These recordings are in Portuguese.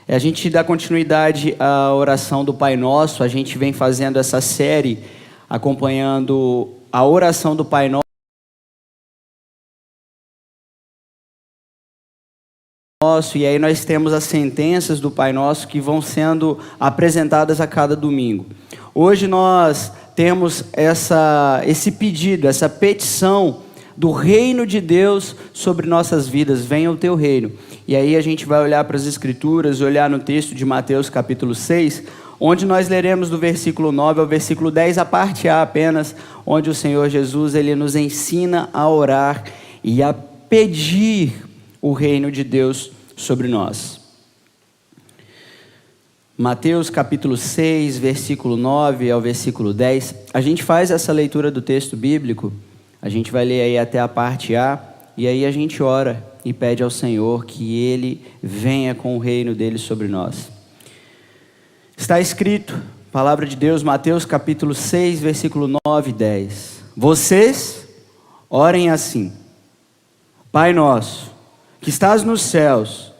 A gente dá continuidade à oração do Pai Nosso. A gente vem fazendo essa série acompanhando a oração do Pai Nosso, e aí nós temos as sentenças do Pai Nosso que vão sendo apresentadas a cada domingo. Hoje nós temos esse pedido, essa petição do reino de Deus sobre nossas vidas. Venha o teu reino. E aí a gente vai olhar para as Escrituras, olhar no texto de Mateus capítulo 6, onde nós leremos do versículo 9 ao versículo 10, a parte A apenas, onde o Senhor Jesus ele nos ensina a orar e a pedir o reino de Deus sobre nós. Mateus capítulo 6, versículo 9 ao versículo 10, a gente faz essa leitura do texto bíblico, a gente vai ler aí até a parte A, e aí a gente ora e pede ao Senhor que Ele venha com o reino dEle sobre nós. Está escrito, palavra de Deus, Mateus capítulo 6, versículo 9 e 10. Vocês orem assim: Pai nosso, que estás nos céus,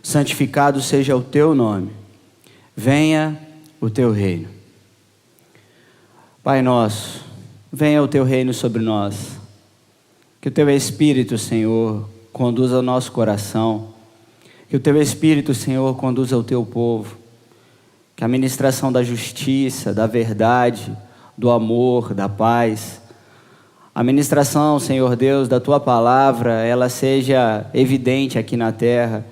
santificado seja o teu nome. Venha o teu reino. Pai nosso, venha o teu reino sobre nós. Que o teu Espírito, Senhor, conduza o nosso coração. Que o teu Espírito, Senhor, conduza o teu povo. Que a ministração da justiça, da verdade, do amor, da paz, a ministração, Senhor Deus, da tua palavra, ela seja evidente aqui na terra.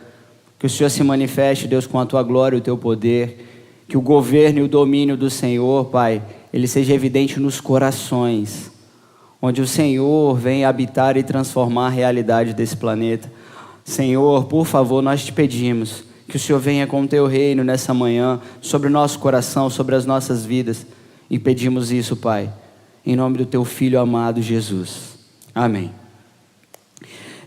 Que o Senhor se manifeste, Deus, com a tua glória e o teu poder. Que o governo e o domínio do Senhor, Pai, ele seja evidente nos corações, onde o Senhor vem habitar e transformar a realidade desse planeta. Senhor, por favor, nós te pedimos que o Senhor venha com o teu reino nessa manhã, sobre o nosso coração, sobre as nossas vidas. E pedimos isso, Pai, em nome do teu Filho amado Jesus. Amém.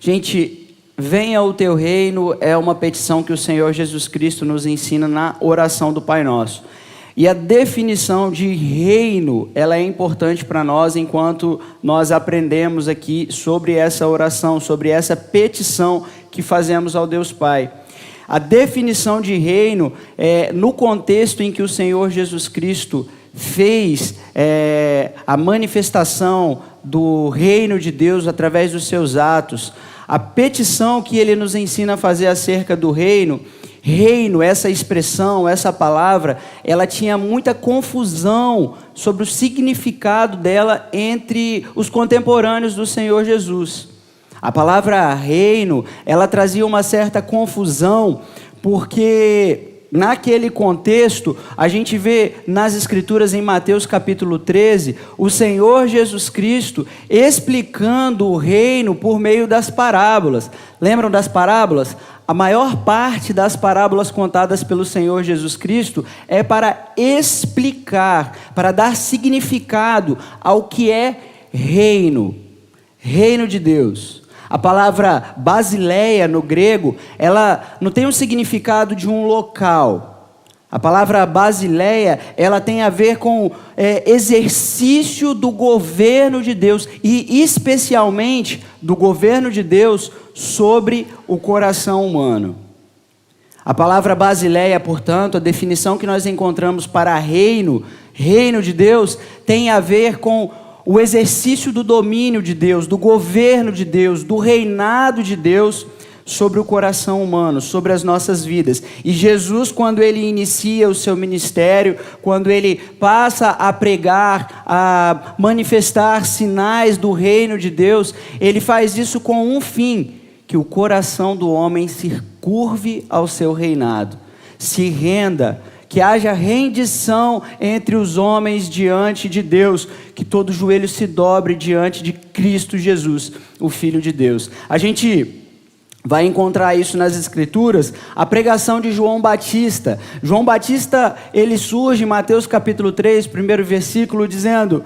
Gente, venha o teu reino é uma petição que o Senhor Jesus Cristo nos ensina na oração do Pai Nosso. E a definição de reino, ela é importante para nós enquanto nós aprendemos aqui sobre essa oração, sobre essa petição que fazemos ao Deus Pai. A definição de reino é no contexto em que o Senhor Jesus Cristo fez a manifestação do reino de Deus através dos seus atos. A petição que ele nos ensina a fazer acerca do reino, essa expressão, essa palavra, ela tinha muita confusão sobre o significado dela entre os contemporâneos do Senhor Jesus. A palavra reino, ela trazia uma certa confusão, porque naquele contexto, a gente vê nas Escrituras em Mateus capítulo 13, o Senhor Jesus Cristo explicando o reino por meio das parábolas. Lembram das parábolas? A maior parte das parábolas contadas pelo Senhor Jesus Cristo é para explicar, para dar significado ao que é reino, reino de Deus. A palavra basileia no grego, ela não tem o significado de um local. A palavra basileia, ela tem a ver com exercício do governo de Deus, e especialmente do governo de Deus sobre o coração humano. A palavra basileia, portanto, a definição que nós encontramos para reino, reino de Deus, tem a ver com o exercício do domínio de Deus, do governo de Deus, do reinado de Deus sobre o coração humano, sobre as nossas vidas. E Jesus, quando ele inicia o seu ministério, quando ele passa a pregar, a manifestar sinais do reino de Deus, ele faz isso com um fim: que o coração do homem se curve ao seu reinado, se renda, que haja rendição entre os homens diante de Deus, que todo joelho se dobre diante de Cristo Jesus, o Filho de Deus. A gente vai encontrar isso nas Escrituras, a pregação de João Batista. João Batista, ele surge em Mateus capítulo 3, primeiro versículo, dizendo: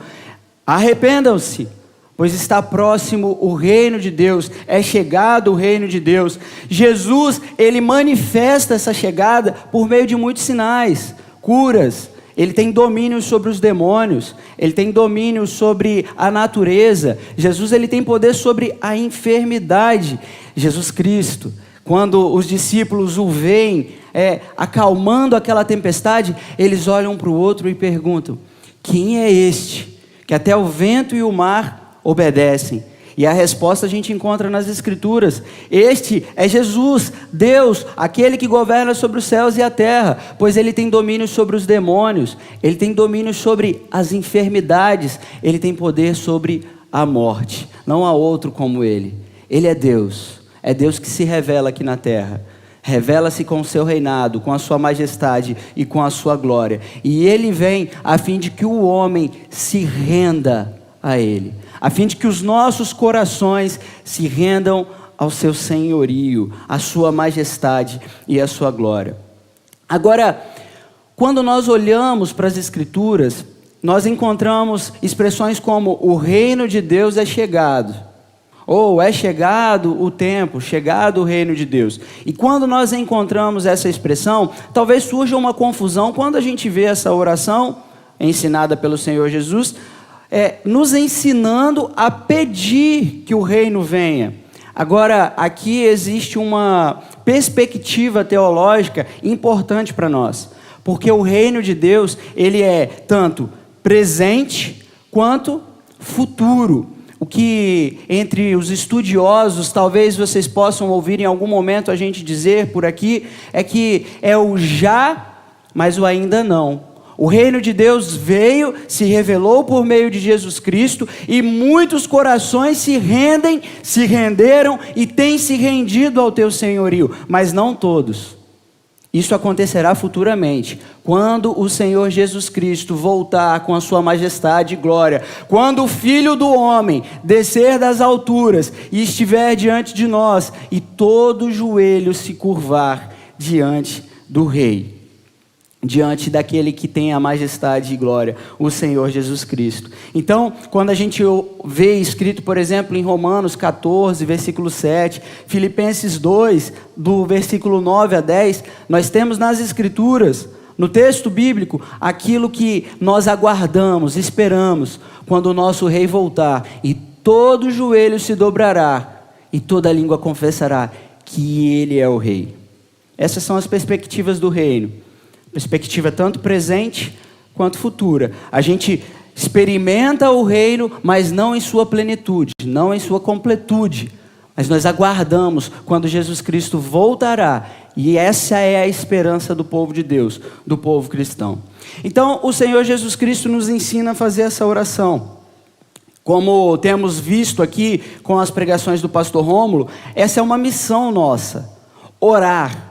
arrependam-se, pois está próximo o reino de Deus, é chegado o reino de Deus. Jesus, ele manifesta essa chegada por meio de muitos sinais, curas. Ele tem domínio sobre os demônios, ele tem domínio sobre a natureza. Jesus, ele tem poder sobre a enfermidade. Jesus Cristo, quando os discípulos o veem acalmando aquela tempestade, eles olham para o outro e perguntam: quem é este que até o vento e o mar obedecem? E a resposta a gente encontra nas Escrituras. Este é Jesus, Deus, aquele que governa sobre os céus e a terra, pois Ele tem domínio sobre os demônios, Ele tem domínio sobre as enfermidades, Ele tem poder sobre a morte. Não há outro como Ele. Ele é Deus que se revela aqui na terra. Revela-se com o seu reinado, com a sua majestade e com a sua glória. E Ele vem a fim de que o homem se renda a Ele, a fim de que os nossos corações se rendam ao seu senhorio, à sua majestade e à sua glória. Agora, quando nós olhamos para as Escrituras, nós encontramos expressões como: o reino de Deus é chegado, ou é chegado o tempo, chegado o reino de Deus. E quando nós encontramos essa expressão, talvez surja uma confusão quando a gente vê essa oração ensinada pelo Senhor Jesus, nos ensinando a pedir que o reino venha. Agora, aqui existe uma perspectiva teológica importante para nós, porque o reino de Deus, ele é tanto presente quanto futuro. O que entre os estudiosos, talvez vocês possam ouvir em algum momento a gente dizer por aqui, é que é o já, mas o ainda não. O reino de Deus veio, se revelou por meio de Jesus Cristo, e muitos corações se renderam e têm se rendido ao teu senhorio, mas não todos. Isso acontecerá futuramente, quando o Senhor Jesus Cristo voltar com a sua majestade e glória, quando o Filho do Homem descer das alturas e estiver diante de nós, e todo joelho se curvar diante do Rei, diante daquele que tem a majestade e glória, o Senhor Jesus Cristo. Então, quando a gente vê escrito, por exemplo, em Romanos 14, versículo 7, Filipenses 2, do versículo 9 a 10, nós temos nas Escrituras, no texto bíblico, aquilo que nós aguardamos, esperamos, quando o nosso Rei voltar, e todo joelho se dobrará, e toda língua confessará que Ele é o Rei. Essas são as perspectivas do reino. Perspectiva tanto presente quanto futura. A gente experimenta o reino, mas não em sua plenitude, não em sua completude. Mas nós aguardamos quando Jesus Cristo voltará. E essa é a esperança do povo de Deus, do povo cristão. Então, o Senhor Jesus Cristo nos ensina a fazer essa oração. Como temos visto aqui com as pregações do pastor Rômulo, essa é uma missão nossa: orar,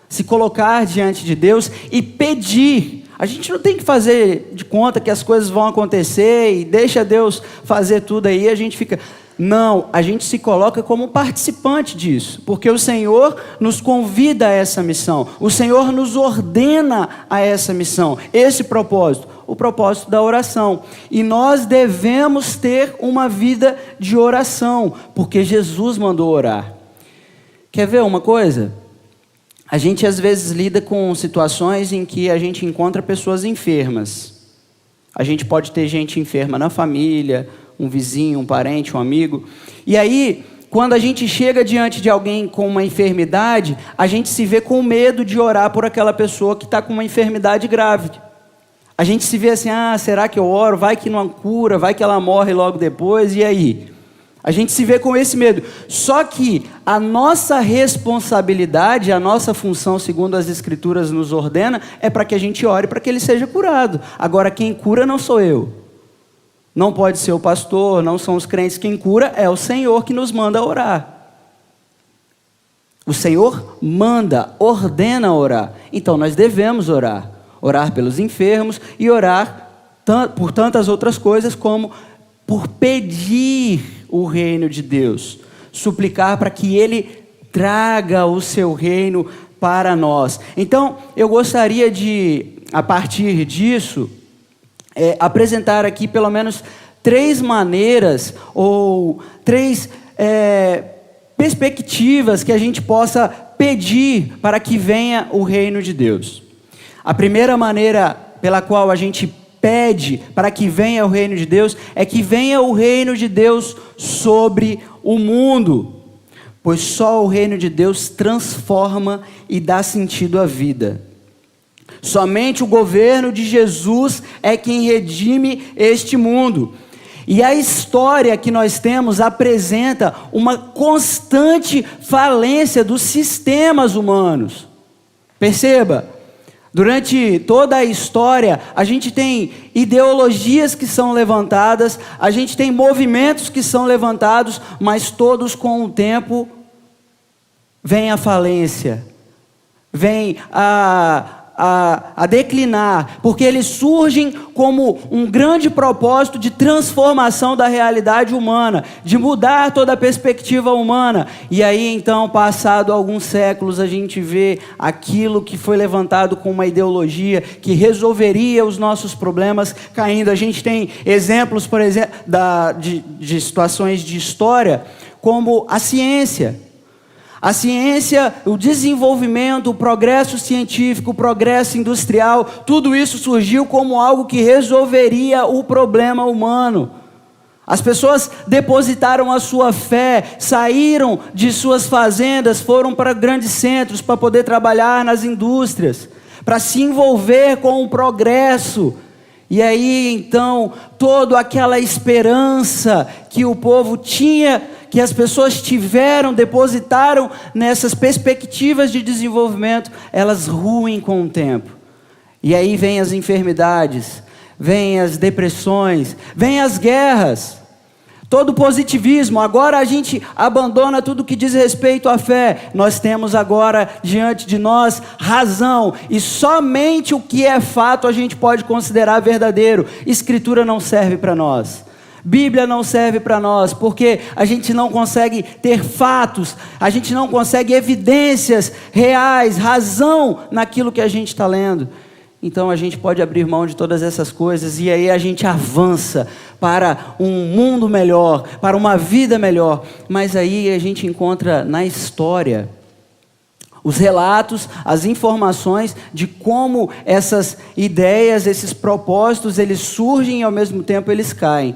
se colocar diante de Deus e pedir. A gente não tem que fazer de conta que as coisas vão acontecer e deixa Deus fazer tudo aí, a gente fica... Não, a gente se coloca como participante disso, porque o Senhor nos convida a essa missão, o Senhor nos ordena a essa missão, esse propósito, o propósito da oração. E nós devemos ter uma vida de oração, porque Jesus mandou orar. Quer ver uma coisa? A gente às vezes lida com situações em que a gente encontra pessoas enfermas. A gente pode ter gente enferma na família, um vizinho, um parente, um amigo. E aí, quando a gente chega diante de alguém com uma enfermidade, a gente se vê com medo de orar por aquela pessoa que está com uma enfermidade grave. A gente se vê assim: será que eu oro? Vai que não cura, vai que ela morre logo depois, e aí? A gente se vê com esse medo. Só que a nossa responsabilidade, a nossa função, segundo as Escrituras nos ordena, é para que a gente ore para que ele seja curado. Agora, quem cura não sou eu. Não pode ser o pastor, não são os crentes. Quem cura é o Senhor que nos manda orar. O Senhor manda, ordena orar. Então nós devemos orar. Orar pelos enfermos e orar por tantas outras coisas, como por pedir o reino de Deus, suplicar para que Ele traga o seu reino para nós. Então, eu gostaria de, a partir disso, apresentar aqui pelo menos 3 maneiras, ou 3 perspectivas que a gente possa pedir para que venha o reino de Deus. A primeira maneira pela qual a gente pede para que venha o reino de Deus é que venha o reino de Deus sobre o mundo. pois só o reino de Deus transforma e dá sentido à vida. Somente o governo de Jesus é quem redime este mundo. E a história que nós temos apresenta uma constante falência dos sistemas humanos. Perceba, durante toda a história, a gente tem ideologias que são levantadas, a gente tem movimentos que são levantados, mas todos com o tempo vem a falência, vem a declinar, porque eles surgem como um grande propósito de transformação da realidade humana, de mudar toda a perspectiva humana. E aí então, passado alguns séculos, a gente vê aquilo que foi levantado com uma ideologia que resolveria os nossos problemas caindo. A gente tem exemplos, por exemplo, de situações de história, como a ciência. A ciência, o desenvolvimento, o progresso científico, o progresso industrial, tudo isso surgiu como algo que resolveria o problema humano. As pessoas depositaram a sua fé, saíram de suas fazendas, foram para grandes centros para poder trabalhar nas indústrias, para se envolver com o progresso. E aí então, toda aquela esperança que o povo tinha, que as pessoas tiveram, depositaram nessas perspectivas de desenvolvimento, elas ruem com o tempo. E aí vem as enfermidades, vem as depressões, vem as guerras, todo o positivismo. Agora a gente abandona tudo que diz respeito à fé. Nós temos agora diante de nós razão, e somente o que é fato a gente pode considerar verdadeiro. Escritura não serve para nós. Bíblia não serve para nós, porque a gente não consegue ter fatos, a gente não consegue evidências reais, razão naquilo que a gente está lendo. Então a gente pode abrir mão de todas essas coisas, e aí a gente avança para um mundo melhor, para uma vida melhor. Mas aí a gente encontra na história os relatos, as informações de como essas ideias, esses propósitos, eles surgem e ao mesmo tempo eles caem.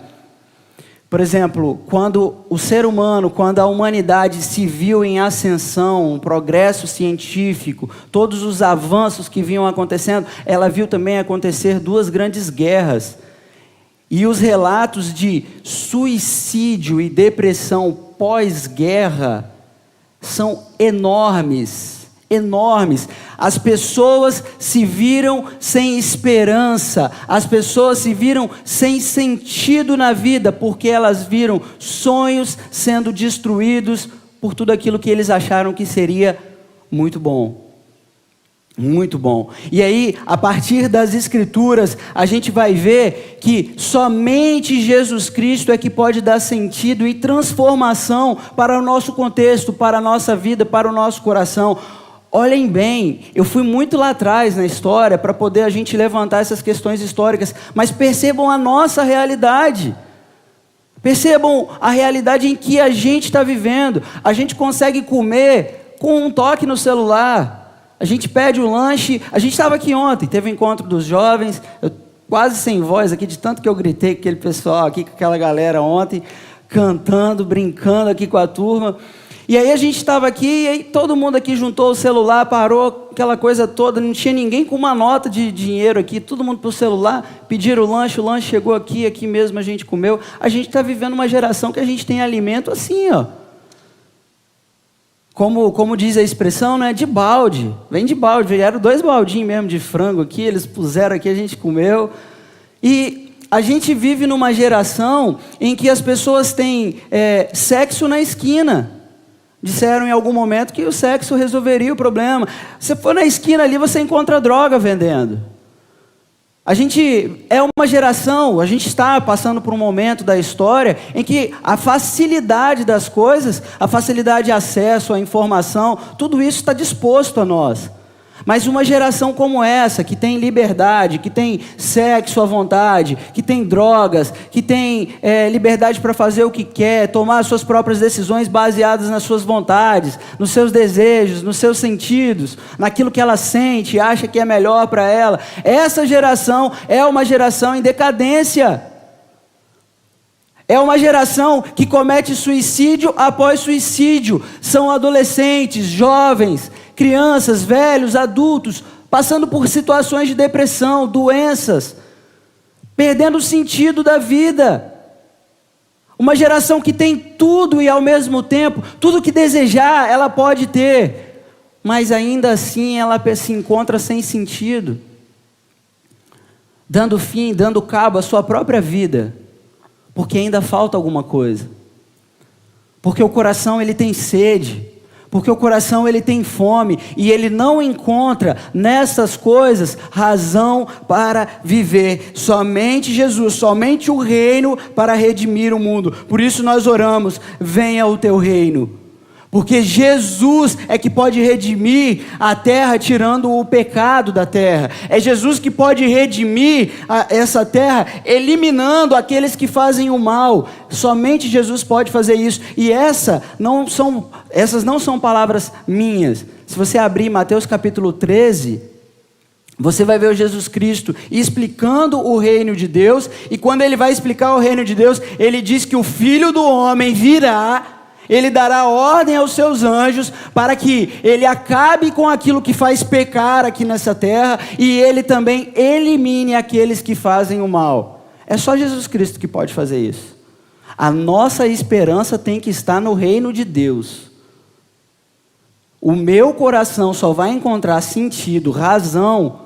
Por exemplo, quando o ser humano, quando a humanidade se viu em ascensão, um progresso científico, todos os avanços que vinham acontecendo, ela viu também acontecer duas grandes guerras. E os relatos de suicídio e depressão pós-guerra são enormes. Enormes. As pessoas se viram sem esperança, as pessoas se viram sem sentido na vida, porque elas viram sonhos sendo destruídos por tudo aquilo que eles acharam que seria muito bom. Muito bom. E aí, a partir das Escrituras, a gente vai ver que somente Jesus Cristo é que pode dar sentido e transformação para o nosso contexto, para a nossa vida, para o nosso coração. Olhem bem, eu fui muito lá atrás na história para poder a gente levantar essas questões históricas, mas percebam a nossa realidade. Percebam a realidade em que a gente está vivendo. A gente consegue comer com um toque no celular. A gente pede o lanche. A gente estava aqui ontem, teve o encontro dos jovens, eu quase sem voz aqui, de tanto que eu gritei com aquele pessoal aqui, com aquela galera ontem, cantando, brincando aqui com a turma. E aí a gente estava aqui, e aí todo mundo aqui juntou o celular, parou aquela coisa toda, não tinha ninguém com uma nota de dinheiro aqui, todo mundo para o celular, pediram o lanche chegou aqui mesmo a gente comeu. A gente está vivendo uma geração que a gente tem alimento assim, ó. Como diz a expressão, né? De balde, vem de balde, vieram 2 baldinhos mesmo de frango aqui, eles puseram aqui, a gente comeu. E a gente vive numa geração em que as pessoas têm sexo na esquina. Disseram em algum momento que o sexo resolveria o problema. Você for na esquina ali, você encontra droga vendendo. A gente é uma geração, a gente está passando por um momento da história em que a facilidade das coisas, a facilidade de acesso à informação, tudo isso está disposto a nós. Mas uma geração como essa, que tem liberdade, que tem sexo à vontade, que tem drogas, que tem liberdade para fazer o que quer, tomar as suas próprias decisões baseadas nas suas vontades, nos seus desejos, nos seus sentidos, naquilo que ela sente e acha que é melhor para ela. Essa geração é uma geração em decadência. É uma geração que comete suicídio após suicídio. São adolescentes, jovens, crianças, velhos, adultos, passando por situações de depressão, doenças, perdendo o sentido da vida. Uma geração que tem tudo e ao mesmo tempo, tudo que desejar ela pode ter, mas ainda assim ela se encontra sem sentido, dando fim, dando cabo à sua própria vida, porque ainda falta alguma coisa, porque o coração ele tem sede, porque o coração ele tem fome, e ele não encontra nessas coisas razão para viver. Somente Jesus, somente o reino para redimir o mundo. Por isso nós oramos, venha o teu reino. Porque Jesus é que pode redimir a terra, tirando o pecado da terra. É Jesus que pode redimir essa terra, eliminando aqueles que fazem o mal. Somente Jesus pode fazer isso. E essas não são palavras minhas. Se você abrir Mateus capítulo 13, você vai ver o Jesus Cristo explicando o reino de Deus. E quando ele vai explicar o reino de Deus, ele diz que o Filho do Homem virá. Ele dará ordem aos seus anjos para que ele acabe com aquilo que faz pecar aqui nessa terra e ele também elimine aqueles que fazem o mal. É só Jesus Cristo que pode fazer isso. A nossa esperança tem que estar no reino de Deus. O meu coração só vai encontrar sentido, razão,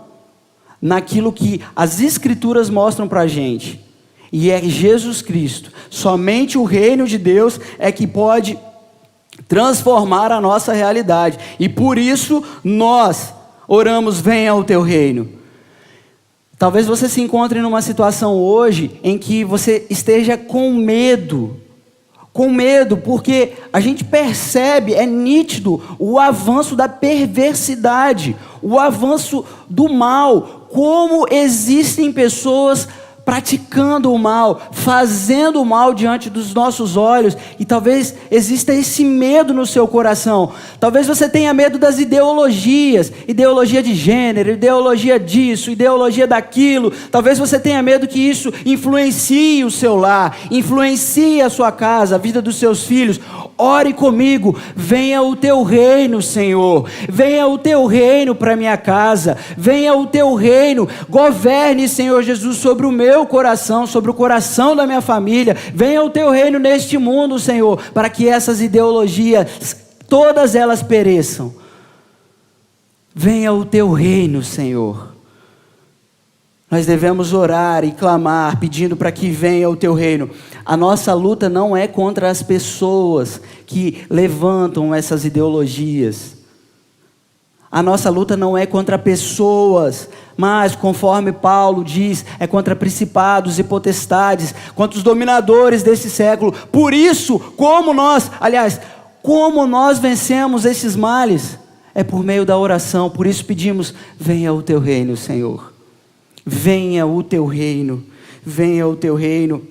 naquilo que as Escrituras mostram para a gente. E é Jesus Cristo. Somente o reino de Deus é que pode transformar a nossa realidade. E por isso nós oramos, venha o teu reino. Talvez você se encontre numa situação hoje em que você esteja com medo, porque a gente percebe, é nítido, o avanço da perversidade, o avanço do mal, como existem pessoas praticando o mal, fazendo o mal diante dos nossos olhos, e talvez exista esse medo no seu coração. Talvez você tenha medo das ideologias, ideologia de gênero, ideologia disso, ideologia daquilo. Talvez você tenha medo que isso influencie o seu lar, influencie a sua casa, a vida dos seus filhos. Ore comigo, venha o teu reino, Senhor, venha o teu reino para minha casa, venha o teu reino, governe, Senhor Jesus, sobre o meu coração, sobre o coração da minha família, venha o teu reino neste mundo, Senhor, para que essas ideologias, todas elas pereçam. Venha o teu reino, Senhor. Nós devemos orar e clamar, pedindo para que venha o teu reino. A nossa luta não é contra as pessoas que levantam essas ideologias. A nossa luta não é contra pessoas, mas, conforme Paulo diz, é contra principados e potestades, contra os dominadores desse século. Por isso, como nós vencemos esses males? É por meio da oração. Por isso pedimos, venha o teu reino, Senhor. Venha o teu reino, venha o teu reino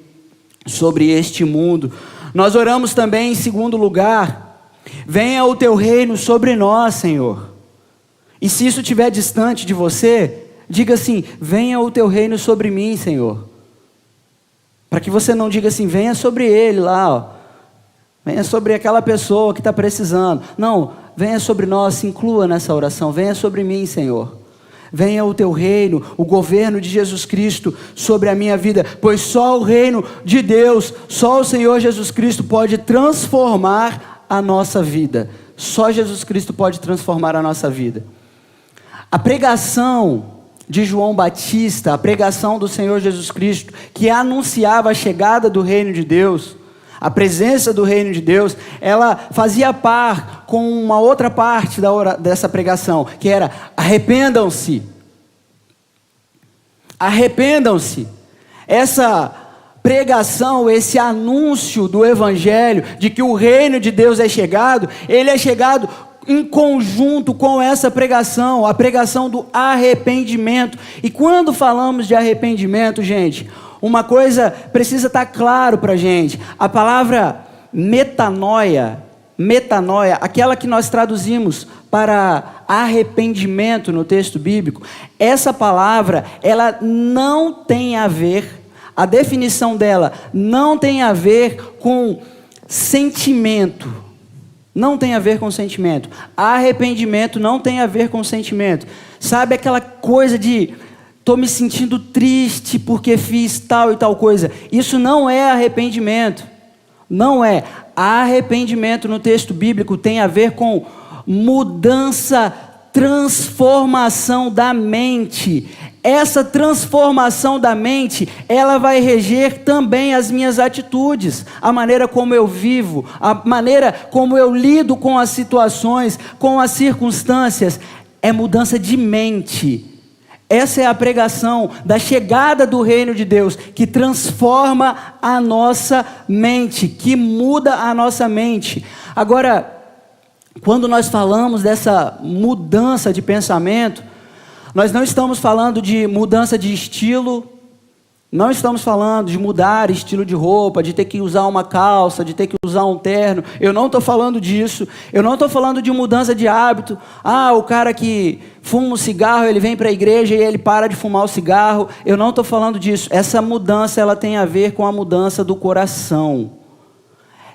sobre este mundo. Nós oramos também em segundo lugar, venha o teu reino sobre nós, Senhor. E se isso estiver distante de você, diga assim, venha o teu reino sobre mim, Senhor. Para que você não diga assim, venha sobre ele lá, ó. Venha sobre aquela pessoa que está precisando. Não, venha sobre nós, se inclua nessa oração, venha sobre mim, Senhor. Venha o teu reino, o governo de Jesus Cristo sobre a minha vida, pois só o reino de Deus, só o Senhor Jesus Cristo pode transformar a nossa vida. Só Jesus Cristo pode transformar a nossa vida. A pregação de João Batista, a pregação do Senhor Jesus Cristo, que anunciava a chegada do reino de Deus, a presença do reino de Deus, ela fazia par com uma outra parte dessa pregação, que era arrependam-se. Arrependam-se. Essa pregação, esse anúncio do evangelho, de que o reino de Deus é chegado, ele é chegado em conjunto com essa pregação, a pregação do arrependimento. E quando falamos de arrependimento, gente, uma coisa precisa estar claro para a gente. A palavra metanoia, aquela que nós traduzimos para arrependimento no texto bíblico, essa palavra, ela não tem a ver a definição dela não tem a ver com sentimento. Não tem a ver com sentimento. Arrependimento não tem a ver com sentimento. Sabe aquela coisa de estou me sentindo triste porque fiz tal e tal coisa. Isso não é arrependimento. Não é. Arrependimento no texto bíblico tem a ver com mudança, transformação da mente. Essa transformação da mente, ela vai reger também as minhas atitudes, a maneira como eu vivo, a maneira como eu lido com as situações, com as circunstâncias. É mudança de mente. Essa é a pregação da chegada do reino de Deus, que transforma a nossa mente, que muda a nossa mente. Agora, quando nós falamos dessa mudança de pensamento, nós não estamos falando de mudança de estilo, não estamos falando de mudar estilo de roupa, de ter que usar uma calça, de ter que usar um terno. Eu não estou falando disso. Eu não estou falando de mudança de hábito. O cara que fuma um cigarro, ele vem para a igreja e ele para de fumar o cigarro. Eu não estou falando disso. Essa mudança, ela tem a ver com a mudança do coração.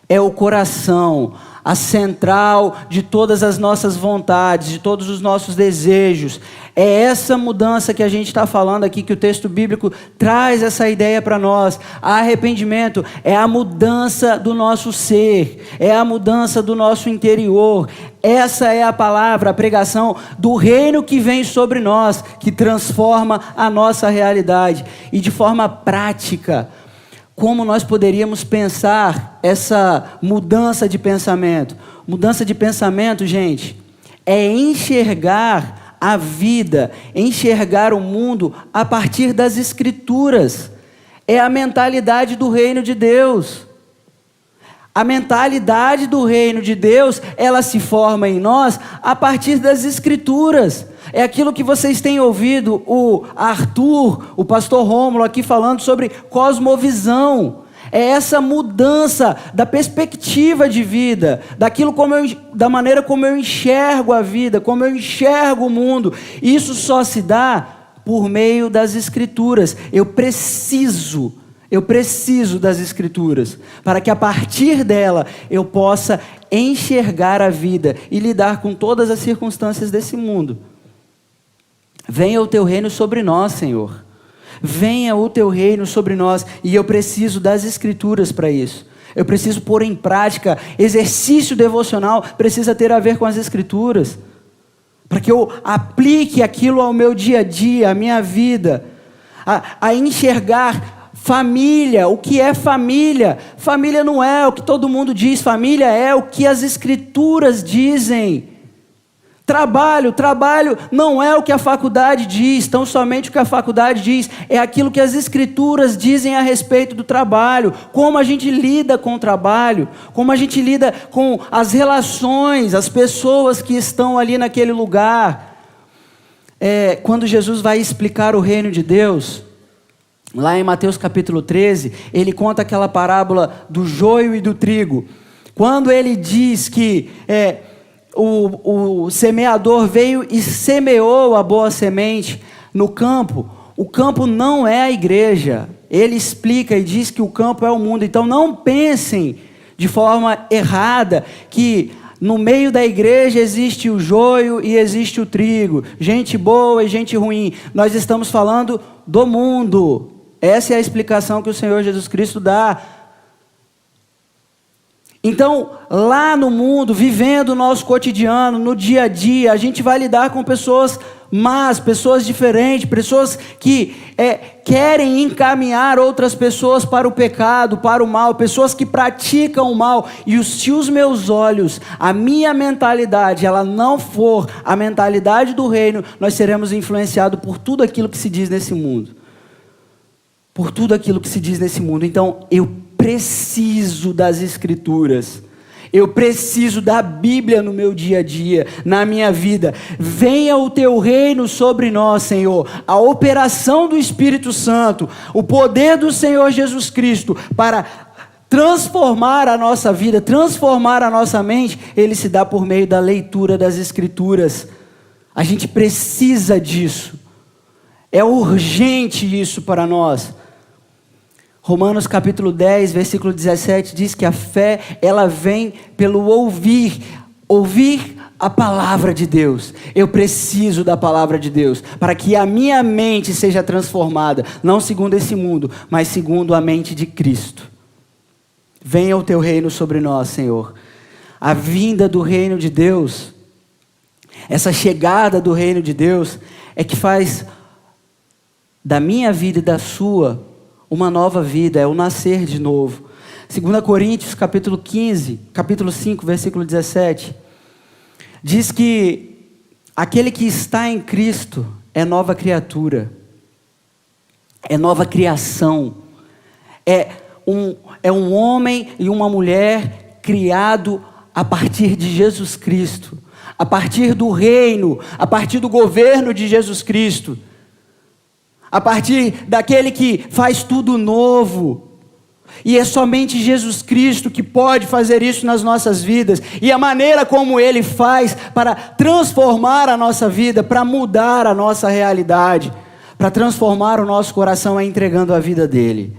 É o coração, a central de todas as nossas vontades, de todos os nossos desejos. É essa mudança que a gente está falando aqui, que o texto bíblico traz essa ideia para nós. Arrependimento é a mudança do nosso ser, é a mudança do nosso interior. Essa é a palavra, a pregação do reino que vem sobre nós, que transforma a nossa realidade. E de forma prática, como nós poderíamos pensar essa mudança de pensamento? Mudança de pensamento, gente, é enxergar a vida, enxergar o mundo a partir das Escrituras. É a mentalidade do reino de Deus. A mentalidade do reino de Deus, ela se forma em nós a partir das Escrituras. É aquilo que vocês têm ouvido o Arthur, o pastor Rômulo aqui falando sobre cosmovisão. É essa mudança da perspectiva de vida, da maneira como eu enxergo a vida, como eu enxergo o mundo. Isso só se dá por meio das Escrituras. Eu preciso das Escrituras, para que a partir dela eu possa enxergar a vida e lidar com todas as circunstâncias desse mundo. Venha o teu reino sobre nós, Senhor. Venha o teu reino sobre nós, e eu preciso das Escrituras para isso. Eu preciso pôr em prática. Exercício devocional precisa ter a ver com as Escrituras, para que eu aplique aquilo ao meu dia a dia, à minha vida, a enxergar família. O que é família? Família não é o que todo mundo diz, família é o que as Escrituras dizem. Trabalho não é o que a faculdade diz, tão somente o que a faculdade diz, é aquilo que as Escrituras dizem a respeito do trabalho, como a gente lida com o trabalho, como a gente lida com as relações, as pessoas que estão ali naquele lugar. Quando Jesus vai explicar o reino de Deus, lá em Mateus capítulo 13, ele conta aquela parábola do joio e do trigo. Quando ele diz que o semeador veio e semeou a boa semente no campo, o campo não é a igreja. Ele explica e diz que o campo é o mundo. Então não pensem de forma errada que no meio da igreja existe o joio e existe o trigo, gente boa e gente ruim. Nós estamos falando do mundo. Essa é a explicação que o Senhor Jesus Cristo dá. Então, lá no mundo, vivendo o nosso cotidiano, no dia a dia, a gente vai lidar com pessoas más, pessoas diferentes, pessoas que querem encaminhar outras pessoas para o pecado, para o mal, pessoas que praticam o mal. E se os meus olhos, a minha mentalidade, ela não for a mentalidade do reino, nós seremos influenciados por tudo aquilo que se diz nesse mundo. Por tudo aquilo que se diz nesse mundo. Então, eu preciso das Escrituras. Eu preciso da Bíblia no meu dia a dia, na minha vida. Venha o teu reino sobre nós, Senhor. A operação do Espírito Santo, o poder do Senhor Jesus Cristo para transformar a nossa vida, transformar a nossa mente, ele se dá por meio da leitura das Escrituras. A gente precisa disso. É urgente isso para nós. Romanos capítulo 10, versículo 17 diz que a fé, ela vem pelo ouvir a palavra de Deus. Eu preciso da palavra de Deus para que a minha mente seja transformada, não segundo esse mundo, mas segundo a mente de Cristo. Venha o teu reino sobre nós, Senhor. A vinda do reino de Deus, essa chegada do reino de Deus, é que faz da minha vida e da sua uma nova vida, é o nascer de novo. 2 Coríntios capítulo 5, versículo 17, diz que aquele que está em Cristo é nova criatura, é nova criação, é um homem e uma mulher criado a partir de Jesus Cristo, a partir do reino, a partir do governo de Jesus Cristo, a partir daquele que faz tudo novo. E é somente Jesus Cristo que pode fazer isso nas nossas vidas. E a maneira como Ele faz para transformar a nossa vida, para mudar a nossa realidade, para transformar o nosso coração, é entregando a vida dEle.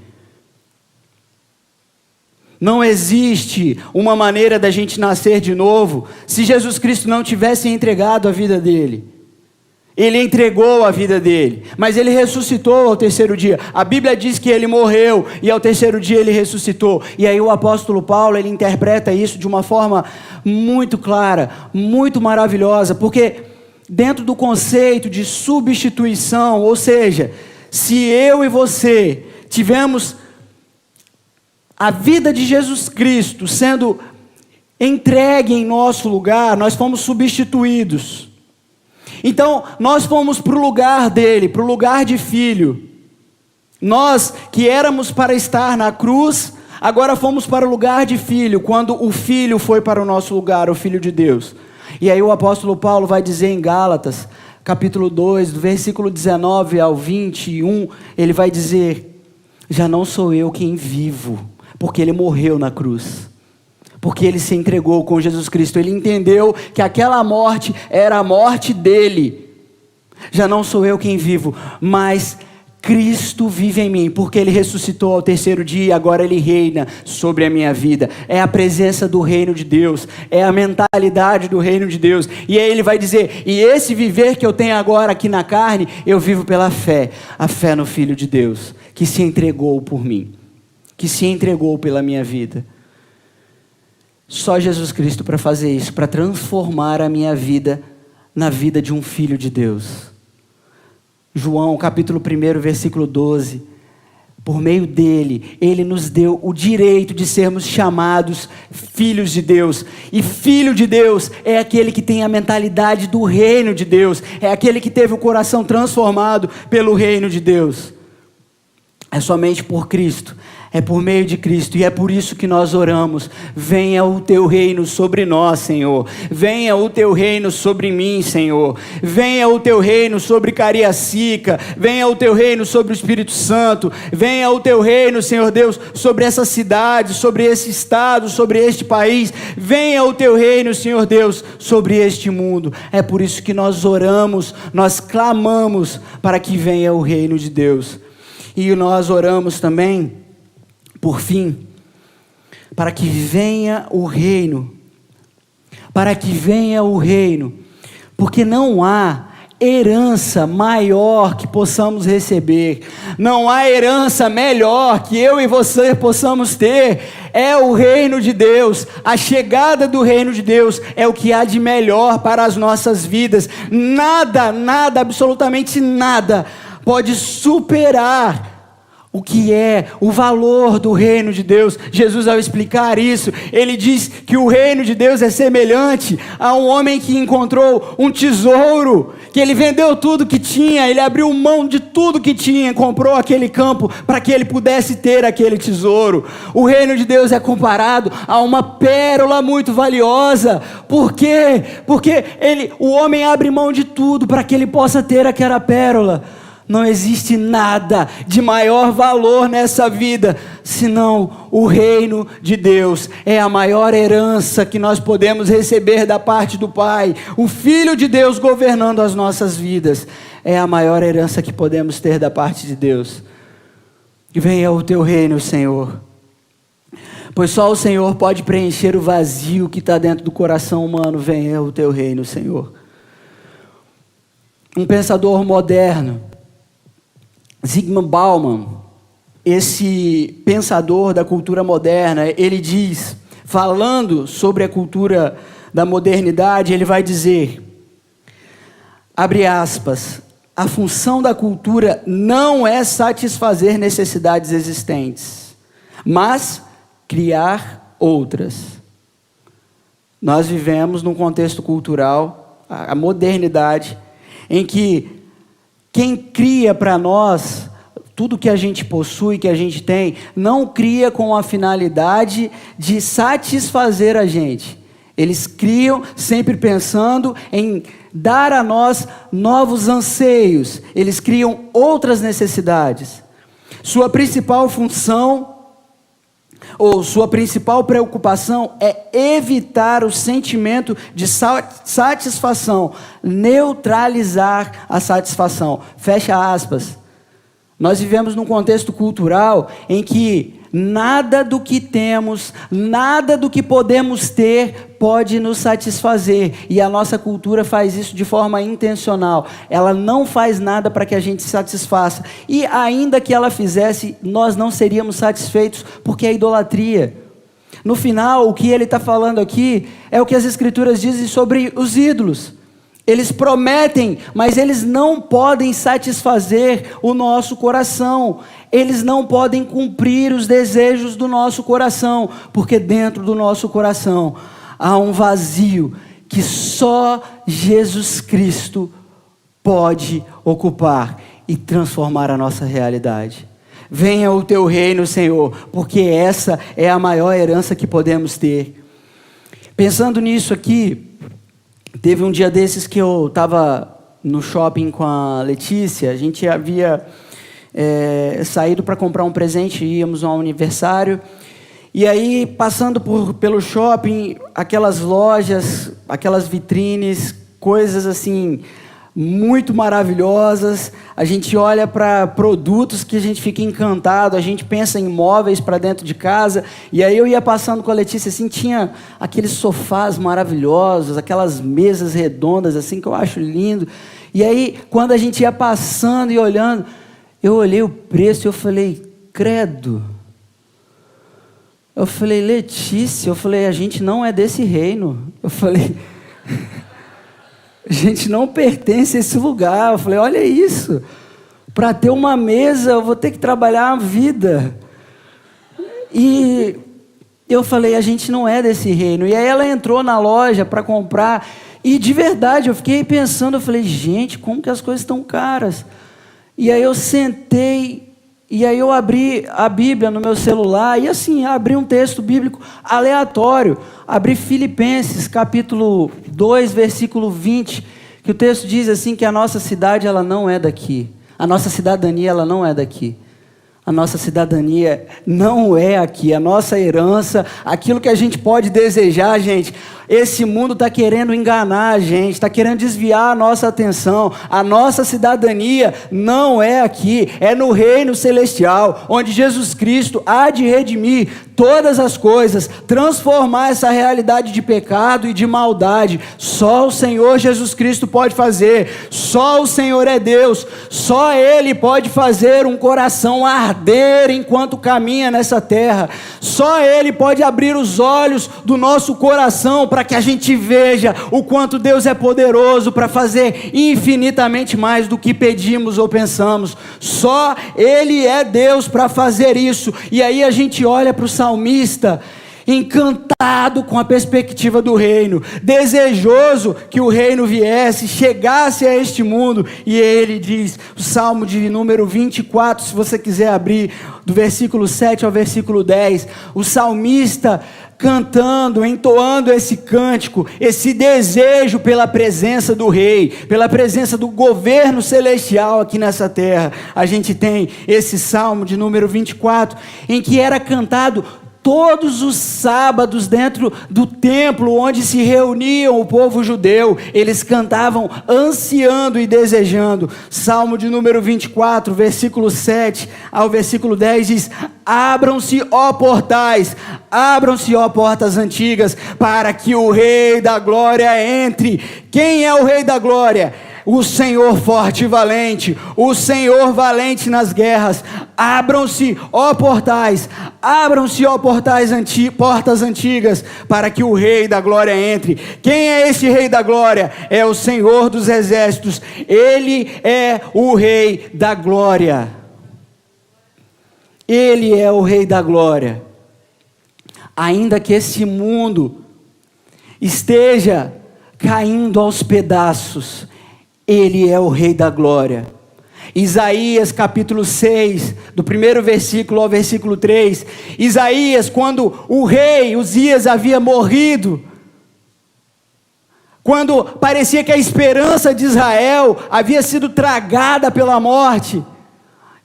Não existe uma maneira da gente nascer de novo se Jesus Cristo não tivesse entregado a vida dEle. Ele entregou a vida dele, mas ele ressuscitou ao terceiro dia. A Bíblia diz que ele morreu e ao terceiro dia ele ressuscitou. E aí o apóstolo Paulo, ele interpreta isso de uma forma muito clara, muito maravilhosa, porque dentro do conceito de substituição, ou seja, se eu e você tivemos a vida de Jesus Cristo sendo entregue em nosso lugar, nós fomos substituídos. Então, nós fomos para o lugar dele, para o lugar de filho. Nós que éramos para estar na cruz, agora fomos para o lugar de filho, quando o filho foi para o nosso lugar, o Filho de Deus. E aí o apóstolo Paulo vai dizer em Gálatas, capítulo 2, do versículo 19 ao 21, ele vai dizer: já não sou eu quem vivo, porque ele morreu na cruz. Porque ele se entregou com Jesus Cristo. Ele entendeu que aquela morte era a morte dele. Já não sou eu quem vivo, mas Cristo vive em mim. Porque ele ressuscitou ao terceiro dia e agora ele reina sobre a minha vida. É a presença do reino de Deus. É a mentalidade do reino de Deus. E aí ele vai dizer: e esse viver que eu tenho agora aqui na carne, eu vivo pela fé. A fé no Filho de Deus, que se entregou por mim. Que se entregou pela minha vida. Só Jesus Cristo para fazer isso, para transformar a minha vida na vida de um filho de Deus. João capítulo 1, versículo 12. Por meio dele, ele nos deu o direito de sermos chamados filhos de Deus. E filho de Deus é aquele que tem a mentalidade do reino de Deus. É aquele que teve o coração transformado pelo reino de Deus. É somente por Cristo. É por meio de Cristo, e é por isso que nós oramos: venha o teu reino sobre nós, Senhor. Venha o teu reino sobre mim, Senhor. Venha o teu reino sobre Cariacica. Venha o teu reino sobre o Espírito Santo. Venha o teu reino, Senhor Deus, sobre essa cidade, sobre esse estado, sobre este país. Venha o teu reino, Senhor Deus, sobre este mundo. É por isso que nós oramos, nós clamamos para que venha o reino de Deus. E nós oramos também, por fim, para que venha o reino, porque não há herança maior que possamos receber, não há herança melhor que eu e você possamos ter, é o reino de Deus. A chegada do reino de Deus é o que há de melhor para as nossas vidas. Nada, absolutamente nada pode superar o que é o valor do reino de Deus. Jesus, ao explicar isso, ele diz que o reino de Deus é semelhante a um homem que encontrou um tesouro, que ele vendeu tudo que tinha, ele abriu mão de tudo que tinha, comprou aquele campo para que ele pudesse ter aquele tesouro. O reino de Deus é comparado a uma pérola muito valiosa. Por quê? Porque o homem abre mão de tudo para que ele possa ter aquela pérola. Não existe nada de maior valor nessa vida, senão o reino de Deus. É a maior herança que nós podemos receber da parte do Pai. O Filho de Deus governando as nossas vidas. É a maior herança que podemos ter da parte de Deus. Venha o teu reino, Senhor. Pois só o Senhor pode preencher o vazio que está dentro do coração humano. Venha o teu reino, Senhor. Um pensador moderno, Zygmunt Bauman, esse pensador da cultura moderna, ele diz, falando sobre a cultura da modernidade, ele vai dizer, abre aspas, a função da cultura não é satisfazer necessidades existentes, mas criar outras. Nós vivemos num contexto cultural, a modernidade, em que quem cria para nós tudo que a gente possui, que a gente tem, não cria com a finalidade de satisfazer a gente. Eles criam sempre pensando em dar a nós novos anseios. Eles criam outras necessidades. Sua principal função, ou sua principal preocupação é evitar o sentimento de satisfação, neutralizar a satisfação. Fecha aspas. Nós vivemos num contexto cultural em que nada do que temos, nada do que podemos ter pode nos satisfazer. E a nossa cultura faz isso de forma intencional. Ela não faz nada para que a gente se satisfaça. E ainda que ela fizesse, nós não seríamos satisfeitos, porque é idolatria. No final, o que ele está falando aqui é o que as Escrituras dizem sobre os ídolos. Eles prometem, mas eles não podem satisfazer o nosso coração. Eles não podem cumprir os desejos do nosso coração, porque dentro do nosso coração há um vazio que só Jesus Cristo pode ocupar e transformar a nossa realidade. Venha o teu reino, Senhor, porque essa é a maior herança que podemos ter. Pensando nisso aqui, teve um dia desses que eu estava no shopping com a Letícia, a gente havia saído para comprar um presente, íamos a um aniversário, e aí passando pelo shopping, aquelas lojas, aquelas vitrines, coisas assim, muito maravilhosas, a gente olha para produtos que a gente fica encantado, a gente pensa em móveis para dentro de casa, e aí eu ia passando com a Letícia, assim, tinha aqueles sofás maravilhosos, aquelas mesas redondas, assim, que eu acho lindo, e aí, quando a gente ia passando e olhando, eu olhei o preço e eu falei, credo, eu falei, Letícia, eu falei, a gente não é desse reino, eu falei... A gente não pertence a esse lugar. Eu falei, olha isso. Para ter uma mesa, eu vou ter que trabalhar a vida. E eu falei, a gente não é desse reino. E aí ela entrou na loja para comprar. E de verdade, eu fiquei pensando, eu falei, gente, como que as coisas estão caras? E aí eu sentei, e aí eu abri a Bíblia no meu celular, e assim, abri um texto bíblico aleatório. Abri Filipenses, capítulo 2, versículo 20, que o texto diz assim, que a nossa cidade, ela não é daqui. A nossa cidadania, ela não é daqui. A nossa cidadania não é aqui. A nossa herança, aquilo que a gente pode desejar, gente, esse mundo está querendo enganar a gente, está querendo desviar a nossa atenção. A nossa cidadania não é aqui, é no reino celestial, onde Jesus Cristo há de redimir todas as coisas, transformar essa realidade de pecado e de maldade. Só o Senhor Jesus Cristo pode fazer, só o Senhor é Deus, só Ele pode fazer um coração arder enquanto caminha nessa terra, só Ele pode abrir os olhos do nosso coração para que a gente veja o quanto Deus é poderoso para fazer infinitamente mais do que pedimos ou pensamos. Só Ele é Deus para fazer isso. E aí a gente olha para o salmista, encantado com a perspectiva do reino, desejoso que o reino viesse, chegasse a este mundo, e ele diz, o Salmo de número 24, se você quiser abrir, do versículo 7 ao versículo 10, o salmista cantando, entoando esse cântico, esse desejo pela presença do rei, pela presença do governo celestial aqui nessa terra. A gente tem esse Salmo de número 24, em que era cantado todos os sábados dentro do templo onde se reuniam o povo judeu, eles cantavam ansiando e desejando. Salmo de número 24, versículo 7 ao versículo 10 diz: abram-se, ó portais, abram-se, ó portas antigas, para que o Rei da Glória entre. Quem é o Rei da Glória? O Senhor forte e valente, o Senhor valente nas guerras. Abram-se, ó portais, abram-se, ó portas antigas, para que o Rei da Glória entre. Quem é esse Rei da Glória? É o Senhor dos exércitos, Ele é o Rei da Glória. Ele é o Rei da Glória. Ainda que esse mundo esteja caindo aos pedaços, Ele é o Rei da Glória. Isaías capítulo 6, do primeiro versículo ao versículo 3. Isaías, quando o rei Uzias havia morrido, quando parecia que a esperança de Israel havia sido tragada pela morte,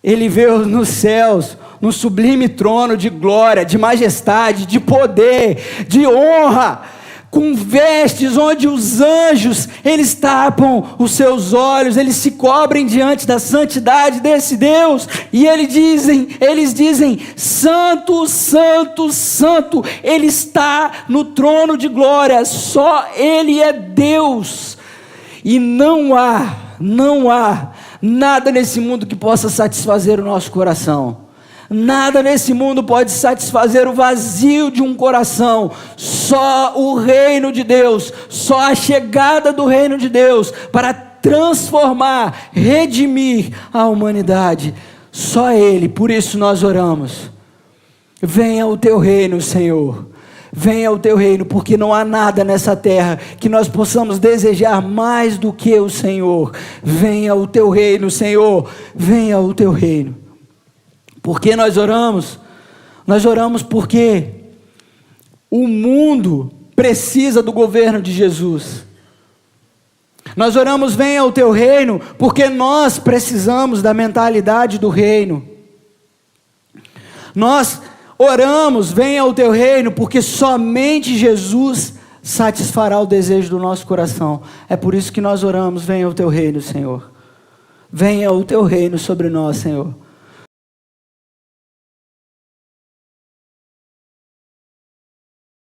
ele veio nos céus, no sublime trono de glória, de majestade, de poder, de honra, com vestes onde os anjos, eles tapam os seus olhos, eles se cobrem diante da santidade desse Deus, e eles dizem, santo, santo, santo, Ele está no trono de glória, só Ele é Deus, e não há nada nesse mundo que possa satisfazer o nosso coração. Nada nesse mundo pode satisfazer o vazio de um coração. Só o reino de Deus, só a chegada do reino de Deus para transformar, redimir a humanidade. Só Ele. Por isso nós oramos: venha o teu reino, Senhor. Venha o teu reino, porque não há nada nessa terra que nós possamos desejar mais do que o Senhor. Venha o teu reino, Senhor. Venha o teu reino. Por que nós oramos? Nós oramos porque o mundo precisa do governo de Jesus. Nós oramos, venha o teu reino, porque nós precisamos da mentalidade do reino. Nós oramos, venha o teu reino, porque somente Jesus satisfará o desejo do nosso coração. É por isso que nós oramos, venha o teu reino, Senhor. Venha o teu reino sobre nós, Senhor.